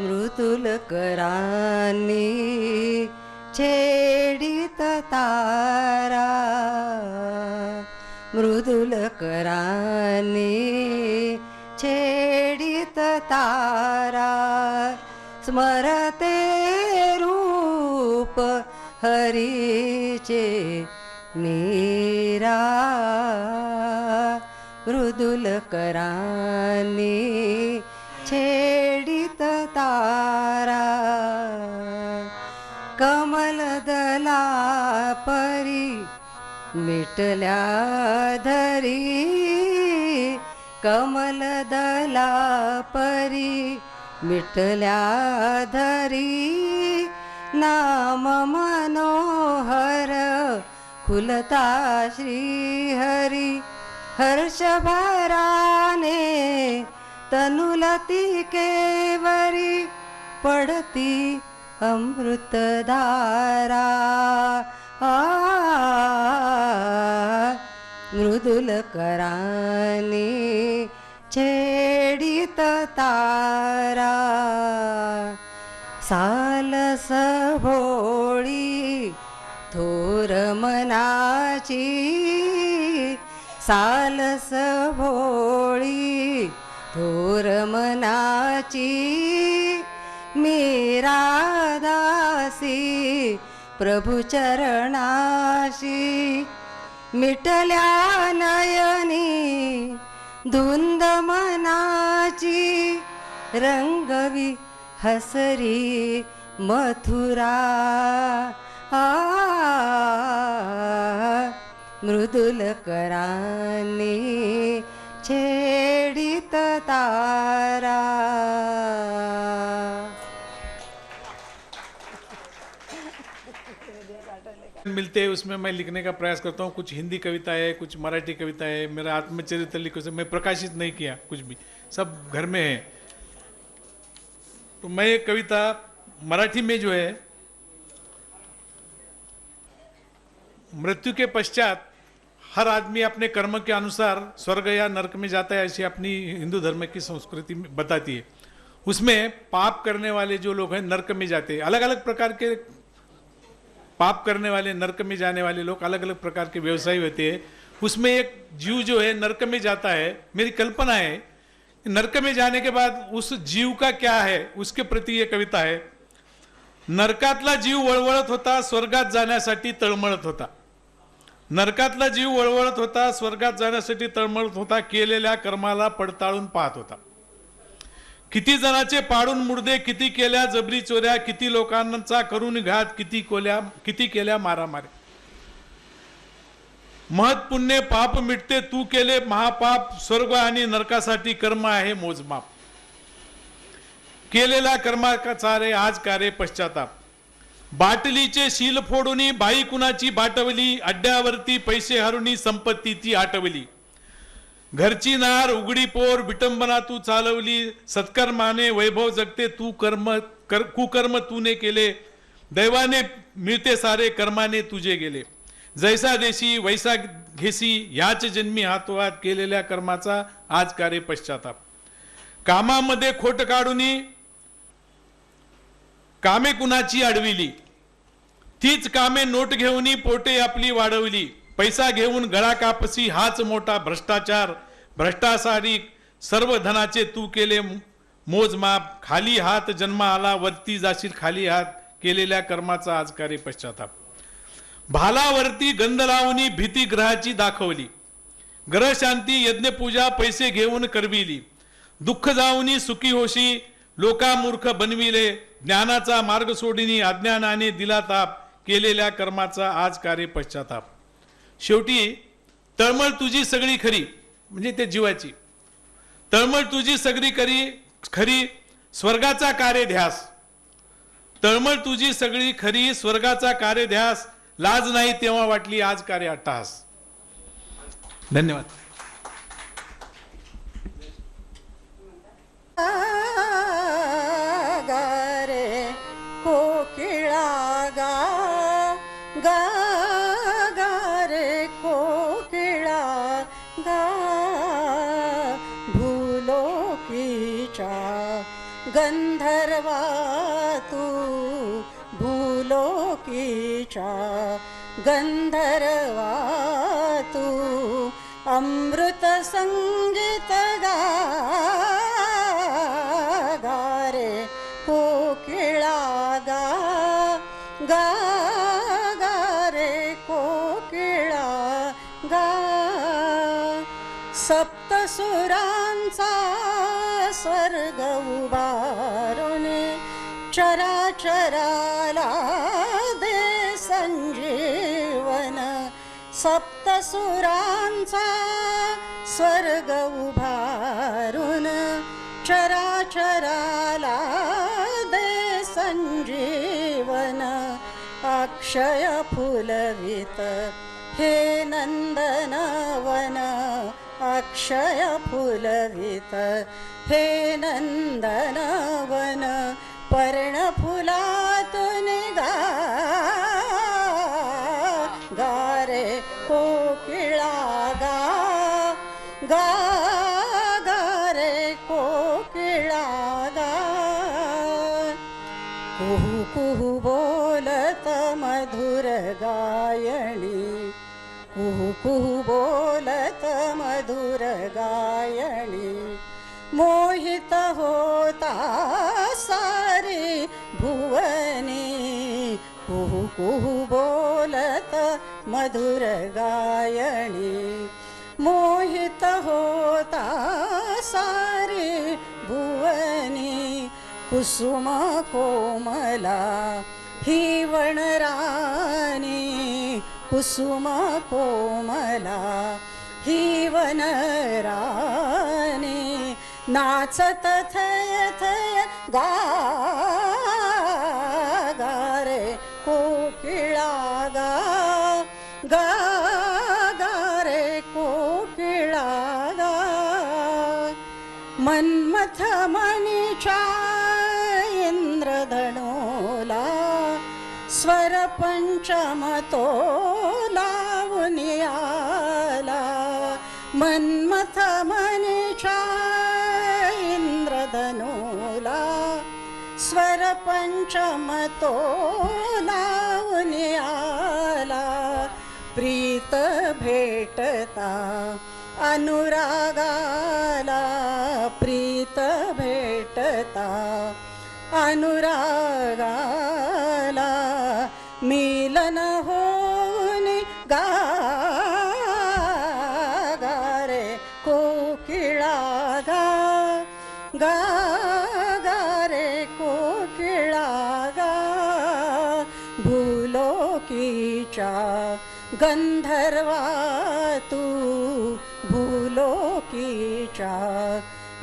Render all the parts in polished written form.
मृदुल करानी छेडित तारा, मृदुल करानी छेडित तारा, स्मरते रूप हरीचे मीरा, मृदुल करानी छेडित तारा, कमल दला परी मिटल्या धरी, कमल दला परी मिटल्या धरी, नाम मनोहर खुलता श्रीहरी, हर्ष भराने तनुलती केवरी, पडती अमृतधारा, मृदुल करानी छेडित तारा, सालस भोळी थोर मनाची, सालस भोळी थोर मनाची, मीरा दासी प्रभु चरणाशी, मिटल्या नयनी धुंद मनाची, रंगवी हसरी मथुरा, मृदुल करानी छेडित तारा. मिलते हैं उसमें मैं लिखने का प्रयास करता हूँ. कुछ हिंदी कविता है, कुछ मराठी कविता है. मेरा आत्मचरित्र लिखो से मैं प्रकाशित नहीं किया कुछ भी, सब घर में है. तो मैं एक कविता मराठी में जो है, मृत्यु के पश्चात हर आदमी अपने कर्म के अनुसार स्वर्ग या नरक में जाता है, ऐसी अपनी हिंदू धर्म की संस्कृति बताती है. उसमें पाप करने वाले जो लोग हैं नरक में जाते हैं. अलग अलग प्रकार के पाप करने वाले, नरक में जाने वाले लोग अलग अलग प्रकार के व्यवसायी होते हैं. उसमें एक जीव जो है नरक में जाता है. मेरी कल्पना है नरक में जाने के बाद उस जीव का क्या है, उसके प्रति ये कविता है. नरकातला जीव वळवळत होता, स्वर्गात जाण्यासाठी तळमळत होता. नरकातला जीव वळवळत होता, स्वर्गात जाण्यासाठी तळमळत होता. केलेल्या कर्माला पडताळून पाहत होता. किती जणांचे पाडून मुर्दे, किती केल्या जबरी चोऱ्या, किती लोकांचा करून घात, किती केल्या मारामारी. महत् पुण्य पाप मिटते तू केले महापाप, स्वर्ग आणि नरकासाठी कर्म आहे मोजमाप. केलेल्या कर्माचा रे आज का रे पश्चाताप. बाटलीचे शील फोडूनी बाई कुणाची बाटवली, अड्ड्यावरती पैसे हरुणी संपत्ती ती आटवली. घरची नार उघडी पोर विटंबना तू चालवली, सत्कर्माने वैभव जगते तू कुकर्म तूने केले. दैवाने मिळते सारे कर्माने तुझे गेले. जैसा देशी वैसा घेसी, याच जन्मी हातोहात केलेल्या कर्माचा आज का रे पश्चाताप. कामामध्ये खोट काढूनी कामे कुणाची अडविली, तीच कामे नोट घेऊनी पोटे आपली वाढवली. पैसा घेऊन गळा कापसी हाच मोठा भ्रष्टाचार. भ्रष्टाचारी सर्व धनाचे तू केले मोजमाप. खाली हात जन्मा आला वरती जाशील खाली हात, केलेल्या कर्माचा आज का रे पश्चाताप. भालावरती गंध लावणी भीती ग्रहाची दाखवली. ग्रह शांती यज्ञपूजा पैसे घेऊन करविली. दुःख जाऊनी सुखी होशी लोका मूर्ख बनविले. ज्ञानाचा मार्ग सोडिनी अज्ञानाने दिला ताप. केलेल्या कर्माचा आज का रे पश्चाताप. शेवटी तळमळ तुझी सगळी खरी, म्हणजे ते जीवाची तळमळ तुझी सगळी खरी, स्वर्गाचा कार्य ध्यास. तळमळ तुझी सगळी खरी, स्वर्गाचा कार्य ध्यास. लाज नाही तेव्हा वाटली आज कार्य अट्टहास. धन्यवाद. रे कोकिळा गा गा गा रे कोकिळा गा. भूलोकीच्या गंधर्वांची गंधर्वा तू भूलोकीचा गंधर्वा तू अमृत संगीत गा रे कोकिळा गा गा रे कोकिळा गा सप्तसुरांचा स्वर्ग उभारुने चराचराला दे संजीवन सप्तसुरांचा स्वर्ग उभारून चराचराला दे संजीवन अक्षय फुलवित हे नंदनवन अक्षय फुलवित हे नंदनवन पर्णफुलातून गा रे कोकिळा गा रे कोकिळा गा कुहू कुहू बोलत मधुर गायणी कुहू कुहू बोलत मधुर गायणी मोहित होता सारी भुवनी कुहू कुहू बोलत मधुर गायणी मोहित होता सारी भुवनी कुसुम कोमला ही वनराणी कुसुम कोमला ही वनराणी नाचत थय थय गा रे कोकिळा गा रे कोकिळा गा मन्मथ मणीच्या इंद्रधनोला स्वर पंचम तो लावून आला मन्मथ मणीच्या इंद्रधनोला स्वर पंचम तो लावून आला प्रीत भेटता अनुरागाला प्रीत भेटता अनुरागाला मिलन होऊन गा रे कोकिळा गा रे कोकिळा गा भूलोकीचा गंधर्वा तू भूलोकीचा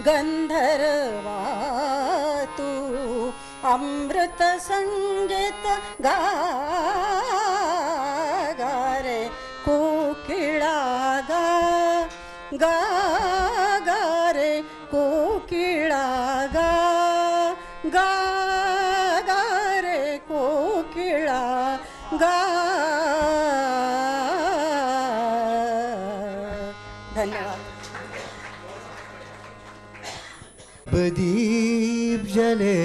गंधर्वा तू अमृत संगीत गा रे कोकिळा गा रे कोकिळा गा रे कोकिळा गा धन्यवाद. प्रदीप जले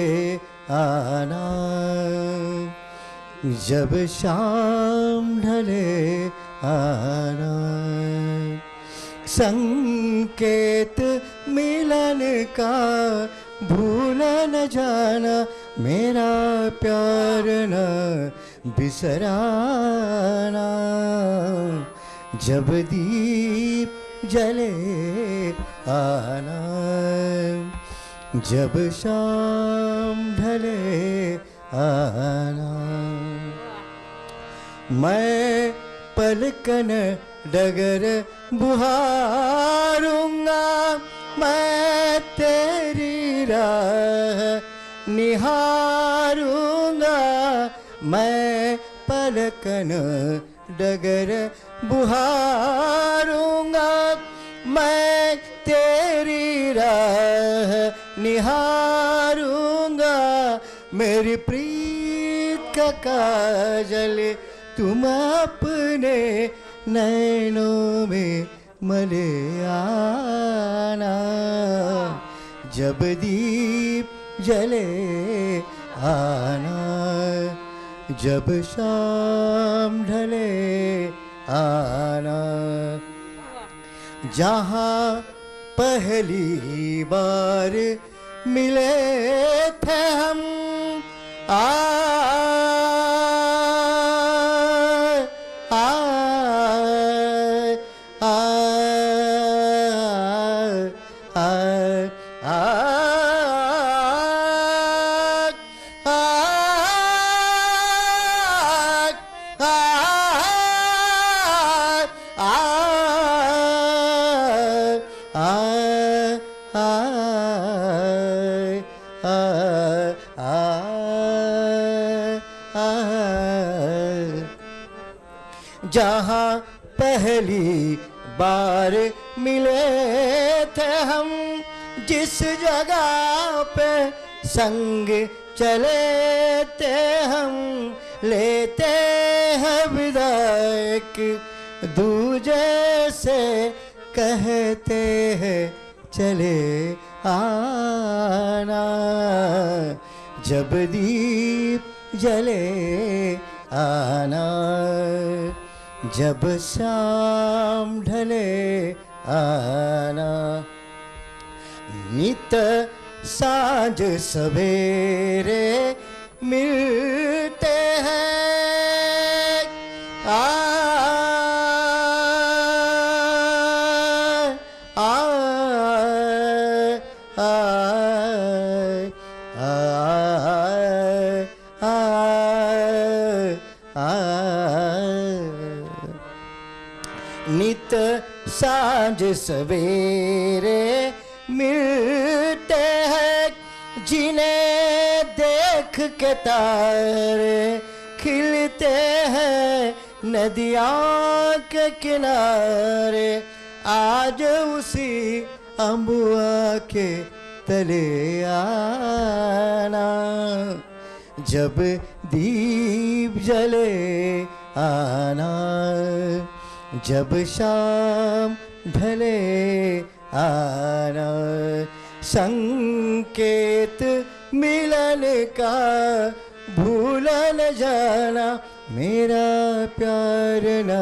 आना जब शाम ढले आना संकेत मिलन का भूल न जाना मेरा प्यार न बिसराना जब दीप जले आना जब शाम ढले आना मैं पलकन डगर बुहारूंगा मैं तेरी राह निहारूंगा मैं पलकन डगर बुहारूंगा मैं तेरी राह निहारूंगा मेरी प्रीत का काजल तुम अपने नैनों में मले आना जब दीप जले आना, जब शाम ढले आना। जहाँ पहली बार मिले थे हम, आ आ आ आ जहाँ पहली बार मिले थे हम, जिस जगह पे संग चले थे हम, लेते हैं विदाई दूजे से, कहते हैं चले आना, जब दीप जले आना, जब शाम ढले आना। नित साँझ सवेरे मिलते हैं, आ आ आ नित साँझ सवेरे मिलते हैं, जिन्हें देख के तारे खिलते हैं नदियाँ के किनारे। आज उसी अम्बुआ के तले आना, जब दीप जले आना, जब शाम ढले आना। संकेत मिलन का भूल न जाना, मेरा प्यार ना